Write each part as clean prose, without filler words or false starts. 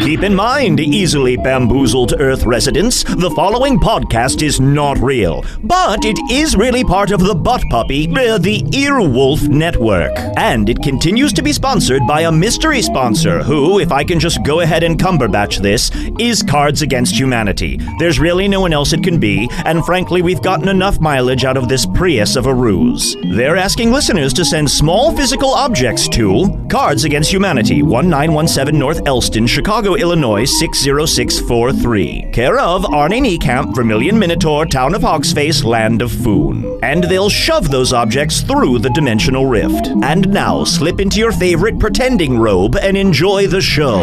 Keep in mind, easily bamboozled Earth residents, the following podcast is not real, but it is really part of the Butt Puppy, the Earwolf Network. And it continues to be sponsored by a mystery sponsor who, if I can just go ahead and Cumberbatch this, is Cards Against Humanity. There's really no one else it can be, and frankly, we've gotten enough mileage out of this Prius of a ruse. They're asking listeners to send small physical objects to Cards Against Humanity, 1917 North Elston, Chicago, Illinois, 60643. Care of ARNIE NIEKAMP, Vermilion Minotaur, Town of Hogsface, Land of Foon. And they'll shove those objects through the dimensional rift. And now, slip into your favorite pretending robe and enjoy the show.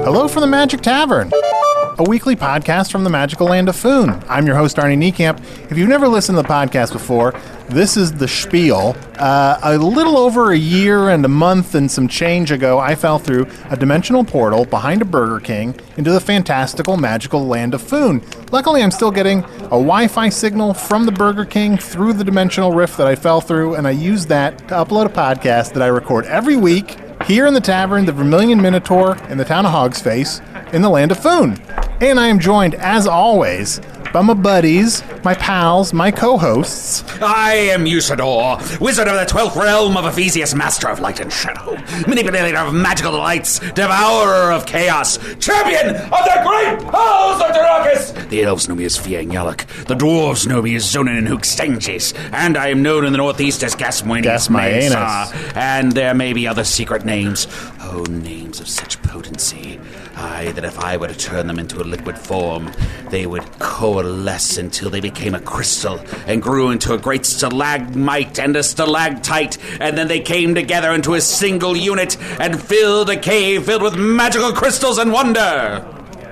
Hello from the Magic Tavern, a weekly podcast from the magical land of Foon. I'm your host, ARNIE NIEKAMP. If you've never listened to the podcast before, this is the spiel. A little over a year and a month and some change ago, I fell through a dimensional portal behind a Burger King into the fantastical, magical land of Foon. Luckily, I'm still getting a Wi-Fi signal from the Burger King through the dimensional rift that I fell through, and I use that to upload a podcast that I record every week here in the Tavern, the Vermilion Minotaur, in the town of Hogsface, in the land of Foon. And I am joined, as always, by my buddies, my pals, my co-hosts. I am Usador, wizard of the 12th realm of Ephesius, master of light and shadow, manipulator of magical delights, devourer of chaos, champion of the great house of Tarakis. The elves know me as Fiangyalak, the dwarves know me as Zonin and Hookstangis, and I am known in the northeast as Gasmoenius Mesa, and there may be other secret names. Oh, names of such potency. Aye, that if I were to turn them into a liquid form, they would coalesce until they became a crystal and grew into a great stalagmite and a stalactite, and then they came together into a single unit and filled a cave filled with magical crystals and wonder.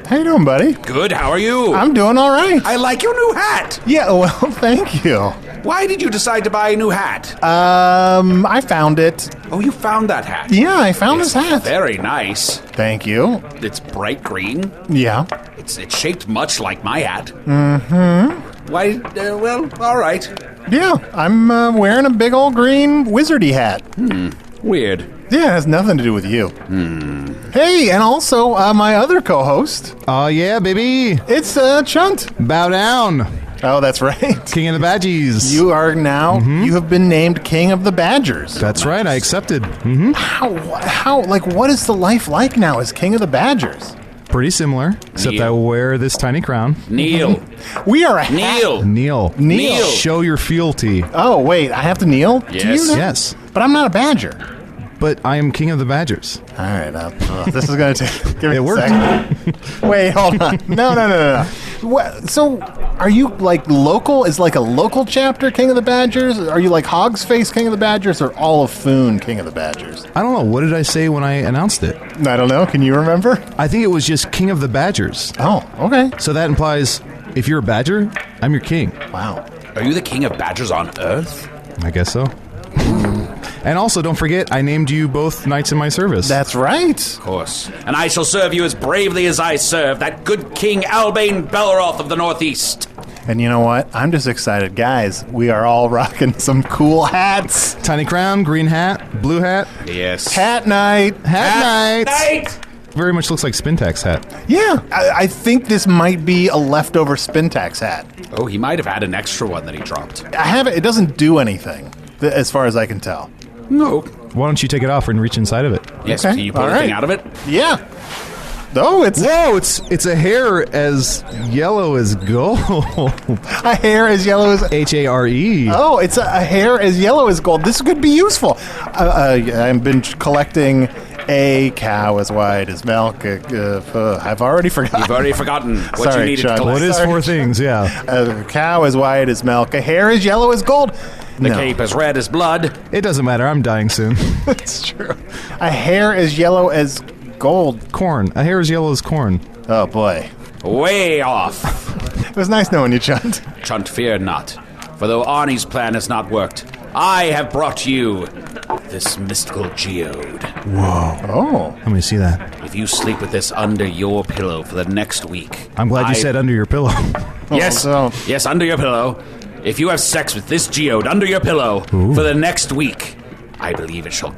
How you doing, buddy? Good, how are you? I'm doing all right. I like your new hat. Yeah, well, thank you. Why did you decide to buy a new hat? I found it. Oh, you found that hat? Yeah, I found this hat. Very nice. Thank you. It's bright green. Yeah. It's shaped much like my hat. Mm-hmm. Why, well, all right. Yeah, I'm wearing a big old green wizardy hat. Weird. Yeah, it has nothing to do with you. Hey, and also my other co-host. Oh, yeah, baby. It's Chunt. Bow down. Oh, that's right. King of the Badgies. You are now, you have been named King of the Badgers. That's right, I accepted. How, like, what is the life like now as King of the Badgers? Pretty similar, except I wear this tiny crown. Kneel. We are a hat. Kneel. Kneel. Show your fealty. Oh, wait, I have to kneel to Yes. you now? Yes, But I'm not a badger. but I am King of the Badgers. All right, this is going to take... Give me It a worked. second. Wait, hold on. No. So, are you, like, local? Is, like, a local chapter King of the Badgers? Are you, like, Hogsface King of the Badgers or all of Foon King of the Badgers? I don't know, what did I say when I announced it? I don't know. Can you remember? I think it was just King of the Badgers. Oh, okay. So that implies, if you're a badger, I'm your king. Wow. Are you the king of badgers on Earth? I guess so. And also, don't forget, I named you both knights in my service. That's right. Of course. And I shall serve you as bravely as I serve that good King Albane Belleroth of the Northeast. And you know what? I'm just excited. Guys, we are all rocking some cool hats. Tiny crown, green hat, blue hat. Yes. Hat night. Hat night. Night! Very much looks like Spintax hat. Yeah, I think this might be a leftover Spintax hat. Oh, he might have had an extra one that he dropped. I have it. It doesn't do anything, as far as I can tell. No. Why don't you take it off and reach inside of it? Yes, Okay, can you pull all anything right. out of it? Yeah. Oh, it's Whoa, it's a hair as yellow as gold. a hair as yellow as... H-A-R-E. Oh, it's a hair as yellow as gold. This could be useful. I've been collecting a cow as white as milk. I've already forgotten. You've already forgotten what Sorry, you needed Sean. to Well, collect. it is Sorry. four things, yeah. A cow as white as milk. A hair as yellow as gold. The cape as red as blood. It doesn't matter, I'm dying soon. That's true. A hair as yellow as gold. Corn. A hair as yellow as corn. Oh, boy. Way off. It was nice knowing you, Chunt. Chunt, fear not. For though Arnie's plan has not worked, I have brought you this mystical geode. Whoa. Oh. Let me see that. If you sleep with this under your pillow for the next week... I'm glad you said under your pillow. Yes, yes, under your pillow. If you have sex with this geode under your pillow for the next week, I believe it shall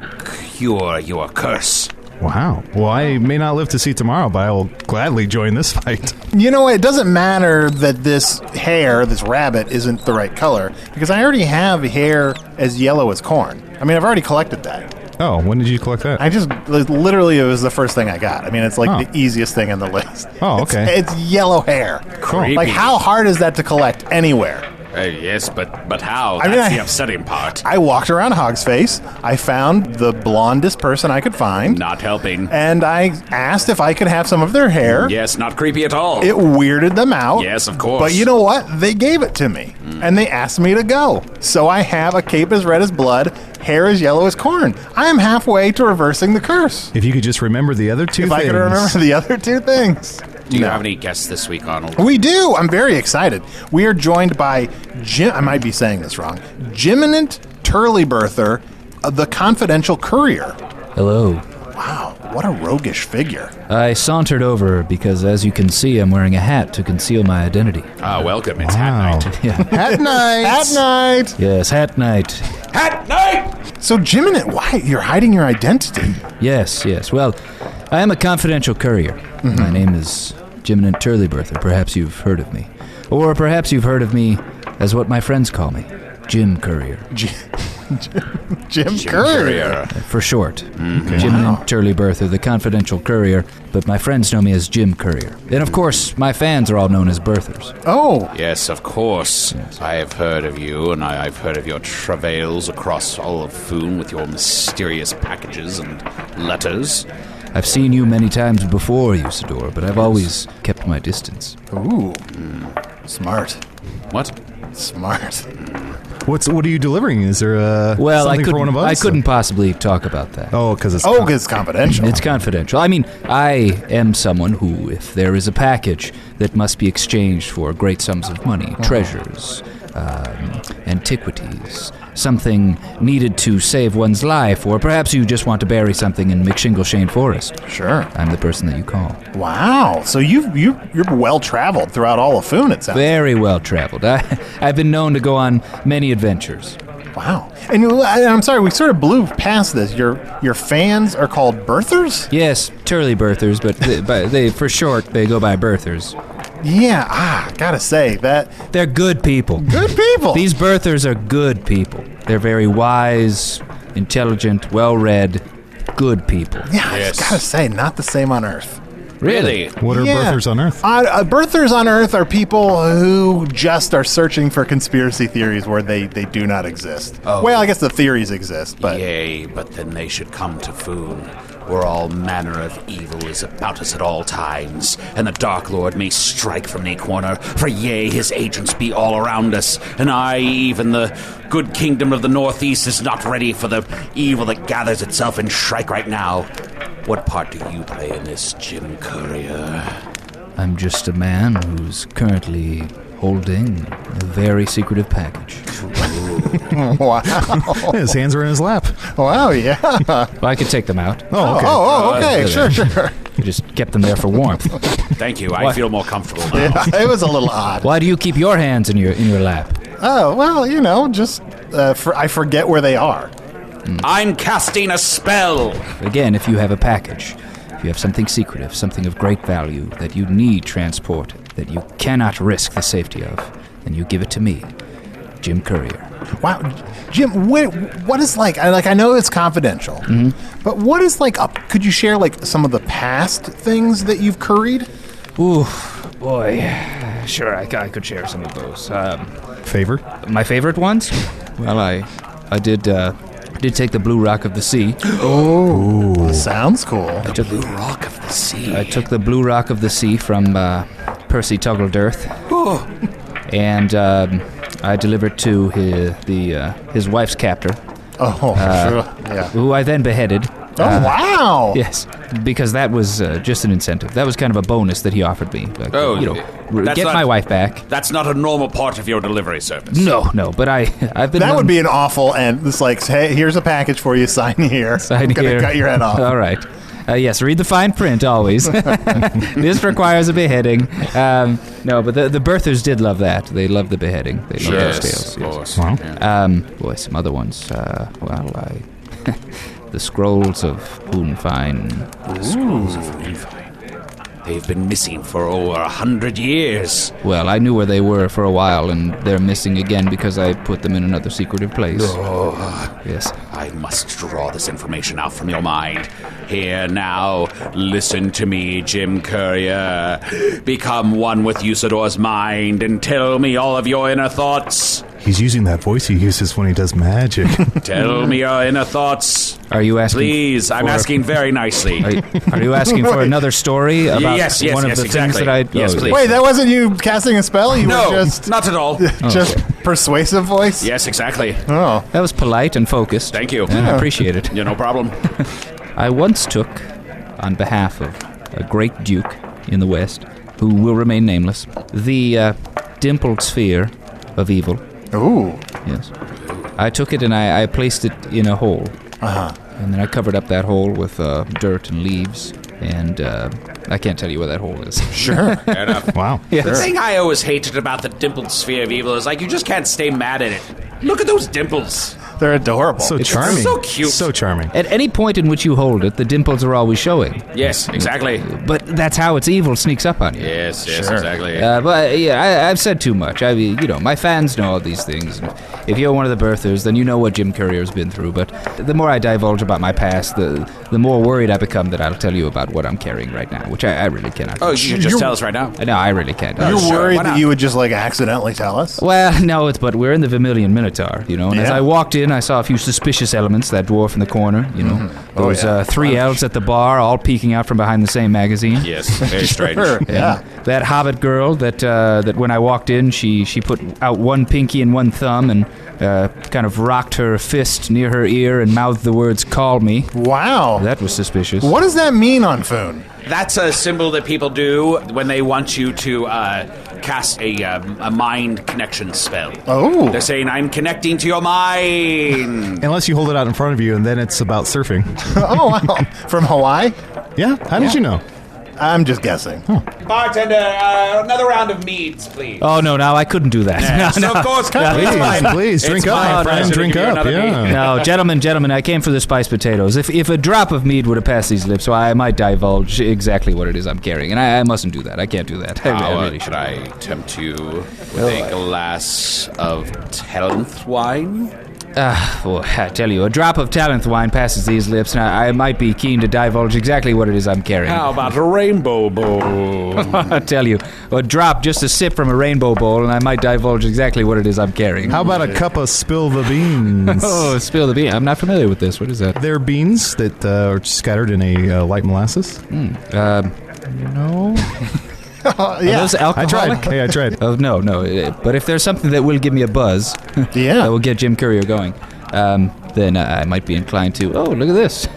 cure your curse. Wow. Well, I may not live to see tomorrow, but I will gladly join this fight. You know, it doesn't matter that this hair, this rabbit, isn't the right color, because I already have hair as yellow as corn. I mean, I've already collected that. Oh, when did you collect that? I just, literally, it was the first thing I got. I mean, it's like the easiest thing on the list. Oh, okay. It's yellow hair. Creepy. Like, how hard is that to collect anywhere? Yes, but how? I mean, That's the upsetting part. I walked around Hog's Face. I found the blondest person I could find. Not helping. And I asked if I could have some of their hair. Yes, not creepy at all. It weirded them out. Yes, of course. But you know what? They gave it to me. And they asked me to go. So I have a cape as red as blood, hair as yellow as corn. I am halfway to reversing the curse. If you could just remember the other two If things. I could remember the other two things. Do you have any guests this week, Arnold? We do. I'm very excited. We are joined by Jim. I might be saying this wrong. Jiminant Turleybirther, the confidential courier. Hello. Wow, what a roguish figure. I sauntered over because, as you can see, I'm wearing a hat to conceal my identity. Welcome. It's Wow. hat night. Yeah. At night. At night. Yes, hat night. Hat night! So, Jiminant, why you're hiding your identity? Yes. Well, I am a confidential courier. My name is Jiminant Turleybirther. Perhaps you've heard of me. Or perhaps you've heard of me as what my friends call me, Jim Courier. Jim Courier. For short. Jiminant Turleybirther, the confidential courier, but my friends know me as Jim Courier. And of course, my fans are all known as birthers. Oh, Yes, of course. I have heard of you, and I've heard of your travails across all of Foon with your mysterious packages and letters. I've seen you many times before, Usador, but I've always kept my distance. ooh, smart, What? smart. What are you delivering? Is there Well, something for one of us? I couldn't possibly talk about that. Oh, because it's... Oh, it's confidential. It's confidential. I mean, I am someone who, if there is a package that must be exchanged for great sums of money, treasures, antiquities, something needed to save one's life, or perhaps you just want to bury something in McShingleshane Forest, Sure. I'm the person that you call. Wow. So you're well traveled throughout all of Foon. It sounds. Very well traveled. I've been known to go on many adventures. Wow. And I'm sorry, we sort of blew past this. Your fans are called birthers? Yes, Turleybirthers, but they for short they go by birthers. Yeah. Gotta say that They're good people. good people. These birthers are good people. They're very wise, intelligent, well-read, good people. yeah, Yes. I gotta say, not the same on Earth. Really? What are Yeah. birthers on Earth? Birthers on Earth are people who just are searching for conspiracy theories where they do not exist. Oh. Well, I guess the theories exist, but Yea, but then they should come to Foon, where all manner of evil is about us at all times, and the Dark Lord may strike from any corner, for yea, his agents be all around us, and even the good kingdom of the Northeast is not ready for the evil that gathers itself in Shrike right now. What part do you play in this, Jim Courier? I'm just a man who's currently holding a very secretive package. wow. His hands are in his lap. Wow, yeah. Well, I could take them out. Oh, okay. Okay, sure. I just kept them there for warmth. Thank you, I What? feel more comfortable now. Yeah, it was a little odd. Why do you keep your hands in your lap? Oh, well, just I forget where they are. I'm casting a spell! Again, if you have a package, if you have something secretive, something of great value that you need transported, that you cannot risk the safety of, then you give it to me, Jim Courier. Wow, Jim, what is I know it's confidential, but what is could you share some of the past things that you've curried? Ooh, boy. Sure, I could share some of those. Favor? My favorite ones? Well, I did take the Blue Rock of the Sea. Oh, sounds cool. I took Blue Rock of the Sea. I took the Blue Rock of the Sea from Percy Tuggledirth, and I delivered to his wife's captor, Oh, sure. Yeah. who I then beheaded. Oh, wow. Yes, because that was just an incentive. That was kind of a bonus that he offered me. Like, get my wife back. That's not a normal part of your delivery service. No, but I've been... That would be an awful end. It's like, hey, here's a package for you. Sign here. I'm going to cut your head off. All right. Yes, read the fine print always. This requires a beheading. No, but the birthers did love that. They loved the beheading. They loved those tales. Of course. Wow. Boy, some other ones. The scrolls of Foon. Scrolls of Foon. They've been missing for over 100 years. Well, I knew where they were for a while, and they're missing again because I put them in another secretive place. Oh, yes. I must draw this information out from your mind. Here now, listen to me, Jim Courier. Become one with Usador's mind and tell me all of your inner thoughts. He's using that voice he uses when he does magic. Tell me your inner thoughts. Are you asking? Please, I'm asking very nicely. Are you asking for another story about one of the things that I... Yes, please. Wait, that wasn't you casting a spell? You No, were just... not at all. Just persuasive voice? Yes, exactly. Oh. That was polite and focused. Thank you. I appreciate it. Yeah, no problem. I once took, on behalf of a great duke in the West, who will remain nameless, the dimpled sphere of evil. Ooh. Yes. I took it and I placed it in a hole. Uh-huh. And then I covered up that hole with dirt and leaves. And I can't tell you where that hole is. Sure. Fair enough. Wow. Yes. The thing I always hated about the dimpled sphere of evil is like you just can't stay mad at it. Look at those dimples. They're adorable. So charming. so cute. So charming. At any point in which you hold it, the dimples are always showing. Yes, exactly. But that's how its evil sneaks up on you. Yes, Sure. exactly. But yeah, I've said too much. My fans know all these things. If you're one of the birthers, then you know what Jim Courier's been through. But the more I divulge about my past, the more worried I become that I'll tell you about what I'm carrying right now, which I really cannot. Oh, you should just tell us right now. No, I really can't. You're sure, worried why that not? you would just, accidentally tell us? Well, no, but we're in the Vermilion Minotaur, and as Yeah. I walked in, I saw a few suspicious elements, that dwarf in the corner, those three elves at the bar all peeking out from behind the same magazine. Yes, very strange. Sure. Yeah. That hobbit girl that when I walked in, she put out one pinky and one thumb and kind of rocked her fist near her ear and mouthed the words, "Call me." Wow. That was suspicious. What does that mean on Foon? That's a symbol that people do when they want you to cast a mind connection spell. Oh. They're saying, I'm connecting to your mind. Unless you hold it out in front of you, and then it's about surfing. Oh, wow. From Hawaii? Yeah? How did you know? I'm just guessing. Bartender, another round of meads, please. Oh, no, I couldn't do that. Yes, No, of course. Please, drink It's up, my my friend. pleasure to Drink give you up, another yeah. mead. No, gentlemen, I came for the spiced potatoes. If a drop of mead would have passed these lips, well, I might divulge exactly what it is I'm carrying, and I mustn't do that. I can't do that. I How really should should. I tempt you with a glass of Talent wine? Well, I tell you, a drop of Talent wine passes these lips, and I might be keen to divulge exactly what it is I'm carrying. How about a rainbow bowl? I tell you, a drop, just a sip from a rainbow bowl, and I might divulge exactly what it is I'm carrying. How about a cup of spill the beans? Oh, spill the bean. I'm not familiar with this. What is that? They're beans that are scattered in a light molasses. No. Are Yeah. those I alcoholic? tried. Hey, I tried. Oh, no. But if there's something that will give me a buzz, Yeah. that will get Jim Courier going, then I might be inclined to. Oh, look at this.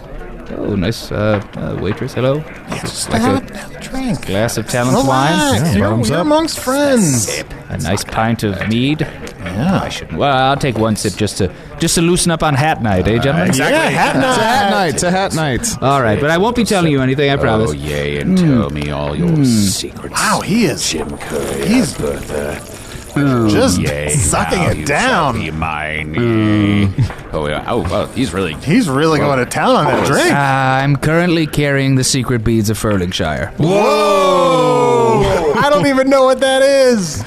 Oh, nice waitress. Hello. Just like a Drink. glass of Talent Relax. wine. Yeah, You're, bottoms you're up. amongst friends. A nice pint of mead. Yeah. I shouldn't. Well, I'll take one sip just to loosen up on hat night, eh, gentlemen? Exactly. Yeah, hat It's a hat night. night. It's a hat night. All right, but I won't be telling you anything. I promise. Oh, yea, and tell me all your secrets. Wow, he is Jim Courier. He's- Bertha. just Yea, sucking now it you shall down. be mine. Yea. Oh, yeah. Oh, well, he's really... He's really going to town on that drink. I'm currently carrying the secret beads of Furlingshire. Whoa! I don't even know what that is.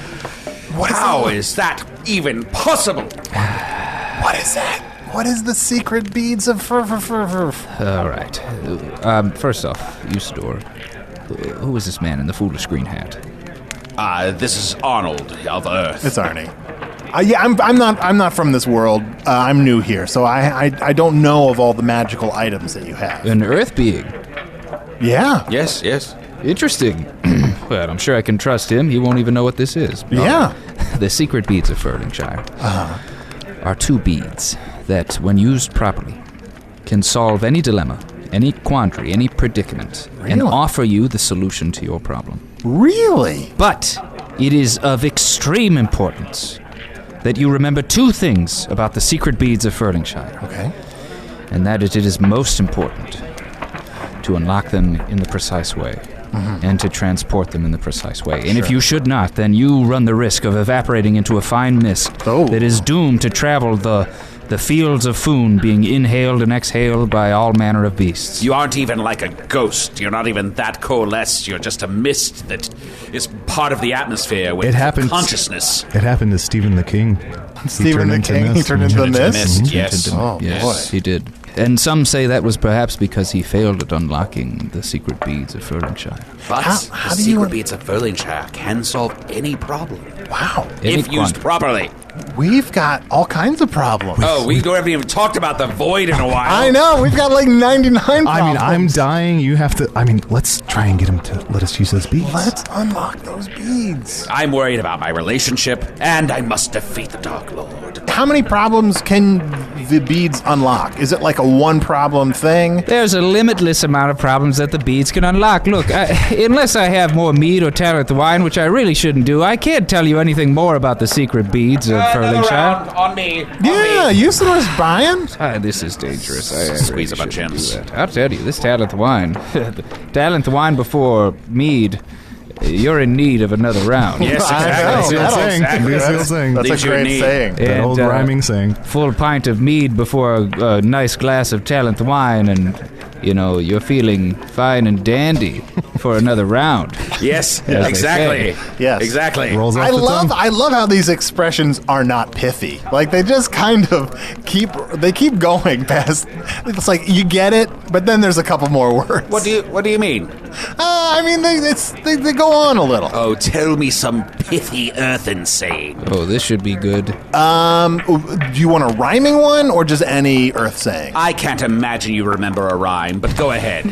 How is that even possible? What is that? What is the secret beads of fur? All right. First off, Usador, who is this man in the foolish green hat? This is Arnold of Earth. It's Arnie. Yeah, I'm not from this world. I'm new here, so I don't know of all the magical items that you have. An earth being. Yeah. Yes, yes. Interesting. Well, I'm sure I can trust him. He won't even know what this is. Yeah. The secret beads of Furlingshire are two beads that, when used properly, can solve any dilemma any quandary, any predicament, and offer you the solution to your problem. Really? But it is of extreme importance that you remember two things about the secret beads of Furlingshire. Okay. And that it is most important to unlock them in the precise way. And to transport them in the precise way. And if you should not, then you run the risk of evaporating into a fine mist that is doomed to travel the fields of Foon, being inhaled and exhaled by all manner of beasts. You aren't even like a ghost. You're not even that coalesced. You're just a mist that is part of the atmosphere with consciousness. It happened to Stephen the King. Stephen the King, he turned into mist? Yes. Yes, he did. And some say that was perhaps because he failed at unlocking the secret beads of Furlingshire. But How the do you... secret beads of Furlingshire can solve any problem. Wow. If used properly. We've got all kinds of problems. Oh, we haven't even talked about the void in a while. I know. We've got like 99 problems. I mean, I'm dying. You have to... let's try and get him to let us use those beads. Let's unlock those beads. I'm worried about my relationship, and I must defeat the Dark Lord. How many problems can the beads unlock? Is it like a one-problem thing? There's a limitless amount of problems that the beads can unlock. Look, unless I have more mead or talent wine, which I really shouldn't do, I can't tell you anything more about the secret beads of Furlingshire. On me. Yeah, useless Brian. This is dangerous. I Squeeze really a bunch of shouldn't do gems. that. I'll tell you, this talent wine, talent wine before mead, you're in need of another round. Yes, I know. That's a great saying. That old rhyming saying. Full pint of mead before a nice glass of talent wine, and you're feeling fine and dandy for another round. Yes, As exactly. Yes. Exactly. Rolls off I the love tongue. how these expressions are not pithy. Like they just kind of keep going past. It's like you get it, but then there's a couple more words. What do you mean? They go on a little. Oh, tell me some pithy earthen saying. Oh, this should be good. Do you want a rhyming one or just any earth saying? I can't imagine you remember a rhyme, but go ahead.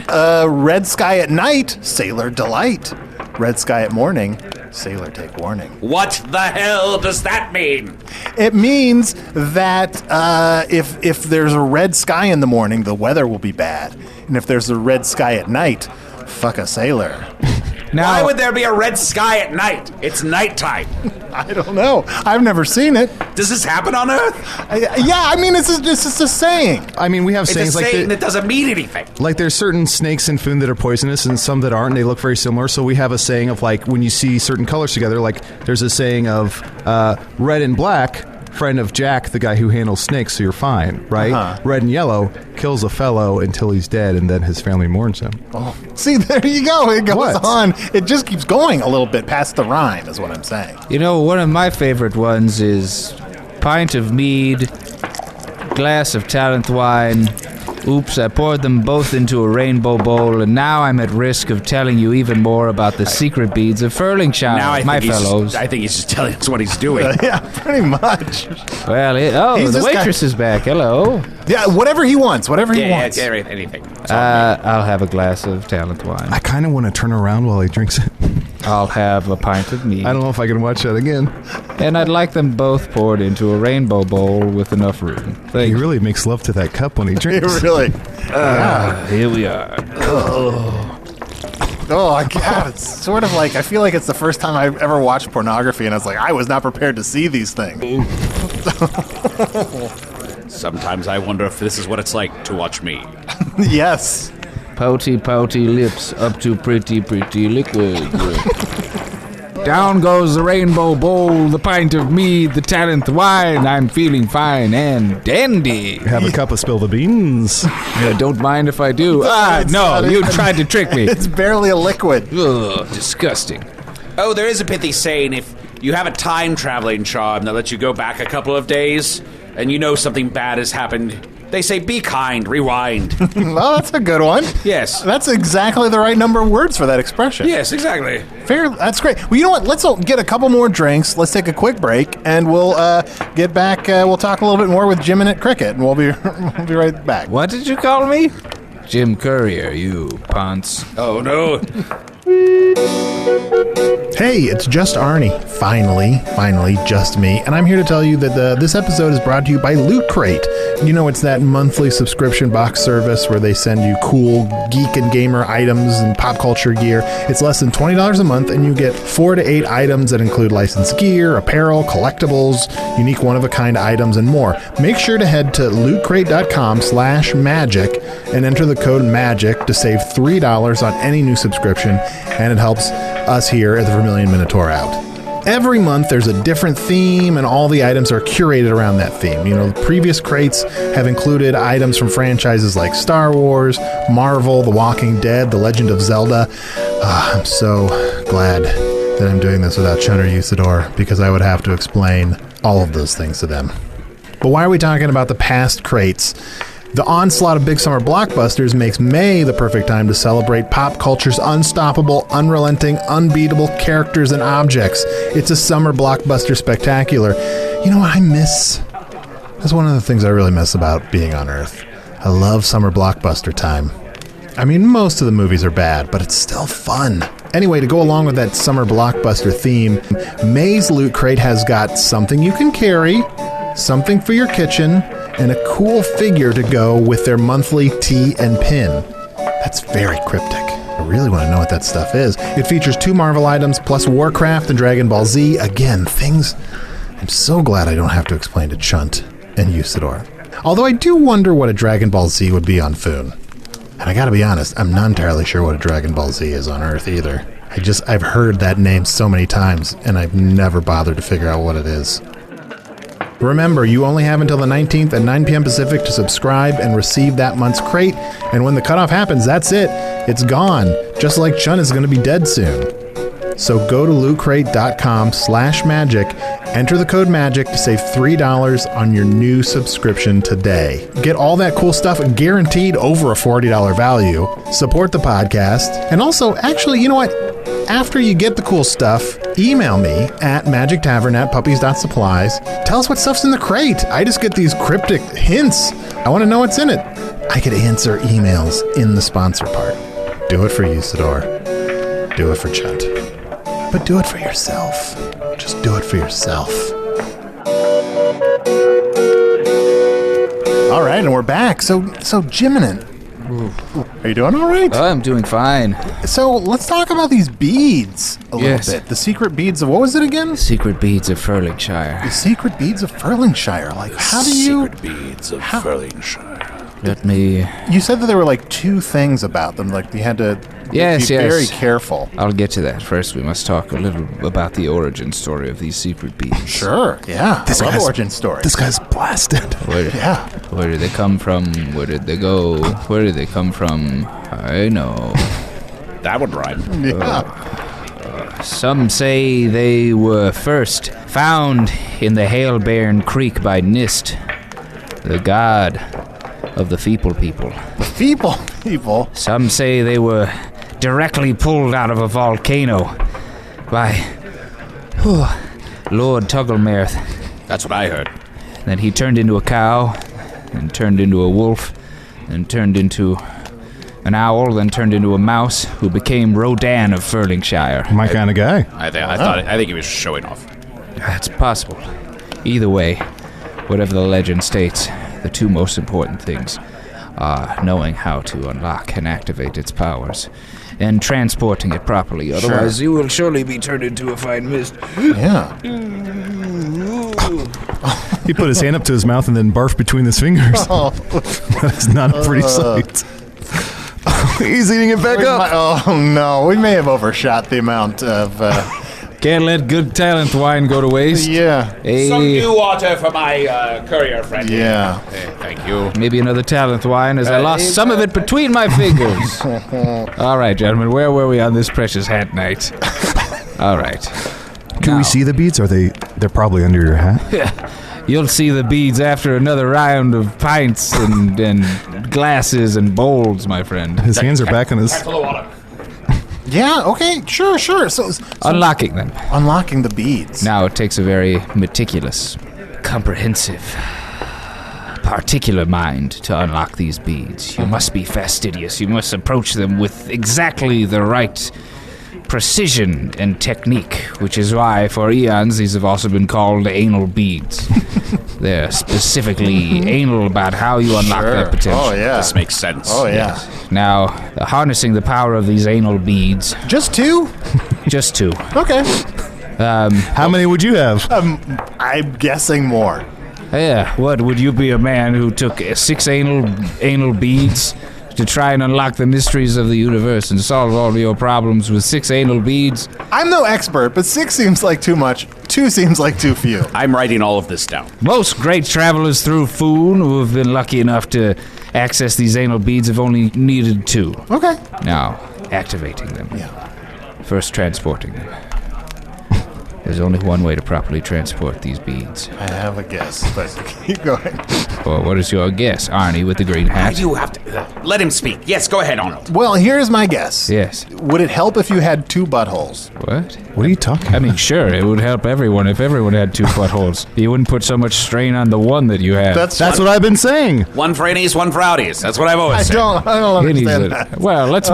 Red sky at night, sailor delight. Red sky at morning, sailor take warning. What the hell does that mean? It means that if there's a red sky in the morning, the weather will be bad. And if there's a red sky at night, fuck a sailor. Now, Why would there be a red sky at night? It's nighttime. I don't know. I've never seen it. Does this happen on Earth? It's just a saying. We have It's a sayings like saying that doesn't mean anything. like there's certain snakes in Foon that are poisonous and some that aren't, and they look very similar. So we have a saying of like when you see certain colors together, like there's a saying of red and black, friend of Jack, the guy who handles snakes, so you're fine, right? Uh-huh. Red and yellow kills a fellow until he's dead, and then his family mourns him. Oh, see, there you go. It goes What? on. It just keeps going a little bit past the rhyme, is what I'm saying. one of my favorite ones is pint of mead, glass of talent wine. Oops, I poured them both into a rainbow bowl, and now I'm at risk of telling you even more about the secret beads of Furlingshire, Now I my think fellows. I think he's just telling us what he's doing. Yeah, pretty much. Well, He's the this waitress is back. Hello. Yeah, whatever he wants. Whatever he wants. Anything. I'll have a glass of talent wine. I kind of want to turn around while he drinks it. I'll have a pint of mead. I don't know if I can watch that again. And I'd like them both poured into a rainbow bowl with enough room. Thank He you. really makes love to that cup when he drinks. Really. Here we are. Oh, God. It's sort of like, I feel like it's the first time I've ever watched pornography, and I was like, I was not prepared to see these things. Sometimes I wonder if this is what it's like to watch me. Yes. Pouty, pouty lips up to pretty, pretty liquid. Down goes the rainbow bowl, the pint of mead, the talent wine. I'm feeling fine and dandy. Have a cup of spill the beans. Don't mind if I do. It's No, not you even- tried to trick me. It's barely a liquid. Ugh, disgusting. Oh, there is a pithy saying if you have a time-traveling charm that lets you go back a couple of days and you know something bad has happened, they say be kind, rewind. Well, that's a good one. Yes. That's exactly the right number of words for that expression. Yes, exactly. Fair. That's great. Well, you know what? Let's get a couple more drinks. Let's take a quick break, and we'll get back. We'll talk a little bit more with Jim and at Cricket, and we'll be right back. What did you call me? Jim Courier, you ponce. Oh, no. Hey, it's just Arnie. Finally, just me. And I'm here to tell you that this episode is brought to you by Loot Crate. You know, it's that monthly subscription box service where they send you cool geek and gamer items and pop culture gear. It's less than $20 a month, and you get 4 to 8 items that include licensed gear, apparel, collectibles, unique one-of-a-kind items, and more. Make sure to head to lootcrate.com/magic and enter the code MAGIC to save $3 on any new subscription, and it helps us here at the Vermilion Minotaur out. Every month there's a different theme, and all the items are curated around that theme. You know, the previous crates have included items from franchises like Star Wars, Marvel, The Walking Dead, The Legend of Zelda. I'm so glad that I'm doing this without Chun or Usador, because I would have to explain all of those things to them. But why are we talking about the past crates? The onslaught of big summer blockbusters makes May the perfect time to celebrate pop culture's unstoppable, unrelenting, unbeatable characters and objects. It's a summer blockbuster spectacular. You know what I miss? That's one of the things I really miss about being on Earth. I love summer blockbuster time. I mean, most of the movies are bad, but it's still fun. Anyway, to go along with that summer blockbuster theme, May's Loot Crate has got something you can carry, something for your kitchen, and a cool figure to go with their monthly tea and pin. That's very cryptic. I really want to know what that stuff is. It features 2 Marvel items, plus Warcraft and Dragon Ball Z. Again, things I'm so glad I don't have to explain to Chunt and Usador. Although I do wonder what a Dragon Ball Z would be on Foon. And I gotta be honest, I'm not entirely sure what a Dragon Ball Z is on Earth either. I've heard that name so many times, and I've never bothered to figure out what it is. Remember, you only have until the 19th at 9 p.m. Pacific to subscribe and receive that month's crate, and when the cutoff happens, that's it. It's gone, just like Chun is going to be dead soon. So go to lootcrate.com/magic, enter the code MAGIC to save $3 on your new subscription today. Get all that cool stuff guaranteed over a $40 value. Support the podcast, and also, actually, you know what? After you get the cool stuff, email me at magictavern@puppies.supplies. Tell us what stuff's in the crate. I just get these cryptic hints. I want to know what's in it. I could answer emails in the sponsor part. Do it for Usador. Do it for Chunt. But do it for yourself. Just do it for yourself. All right, and we're back. So Jiminin, are you doing all right? I'm doing fine. So let's talk about these beads a little bit. The secret beads of, what was it again? Secret beads of Furlingshire. The secret beads of Furlingshire. Like, how do you... Secret beads of Furlingshire. Let me... You said that there were like 2 things about them. Like, you had to be very careful. I'll get to that. First, we must talk a little about the origin story of these secret beads. Sure, yeah. I love origin stories. This guy's blasted. Where did they come from? Where did they go? Where did they come from? I know. That would rhyme. Yeah. Some say they were first found in the Hailbairn Creek by Nist, the god of the Feeple people. Feeple people? Some say they were directly pulled out of a volcano by Lord Tugglemerth. That's what I heard. Then he turned into a cow, and turned into a wolf, and turned into an owl, then turned into a mouse, who became Rodan of Furlingshire. My kind of guy. I think he was showing off. That's possible. Either way, whatever the legend states, the 2 most important things are knowing how to unlock and activate its powers, and transporting it properly. Otherwise, you will surely be turned into a fine mist. Yeah. He put his hand up to his mouth and then barfed between his fingers. Oh. That's not a pretty sight. He's eating it back up. Oh, no. We may have overshot the amount of... Can't let good talent wine go to waste. Yeah. Some new water for my courier friend. Yeah. Thank you. Maybe another talent wine, as I lost some of it between my fingers. All right, gentlemen, where were we on this precious hat night? All right. Can we see the beads? They're probably under your hat? You'll see the beads after another round of pints and glasses and bowls, my friend. His hands are back on his... Full of water. Yeah, okay, sure. So Unlocking them. unlocking the beads. Now it takes a very meticulous, comprehensive, particular mind to unlock these beads. You must be fastidious. You must approach them with exactly the right precision and technique, which is why for eons these have also been called anal beads. They're specifically anal about how you unlock that potential. Oh, yeah. This makes sense. Oh, yeah. Now, harnessing the power of these anal beads, Just 2? just 2. Okay. How many would you have? I'm guessing more. Yeah, what, would you be a man who took 6 anal beads to try and unlock the mysteries of the universe and solve all of your problems with 6 anal beads? I'm no expert, but 6 seems like too much. 2 seems like too few. I'm writing all of this down. Most great travelers through Foon who have been lucky enough to access these anal beads have only needed 2. Okay. Now, activating them. Yeah. First, transporting them. There's only one way to properly transport these beads. I have a guess, but keep going. Well, what is your guess, Arnie with the green hat? You have to let him speak. Yes, go ahead, Arnold. Well, here's my guess. Yes. Would it help if you had 2 buttholes? What? What are you talking I about? mean, sure, it would help everyone if everyone had 2 buttholes. You wouldn't put so much strain on the one that you have. That's That's what I've been saying. One for innies, one for outies. That's what I've always I said. don't It needs understand it. that. Well, let's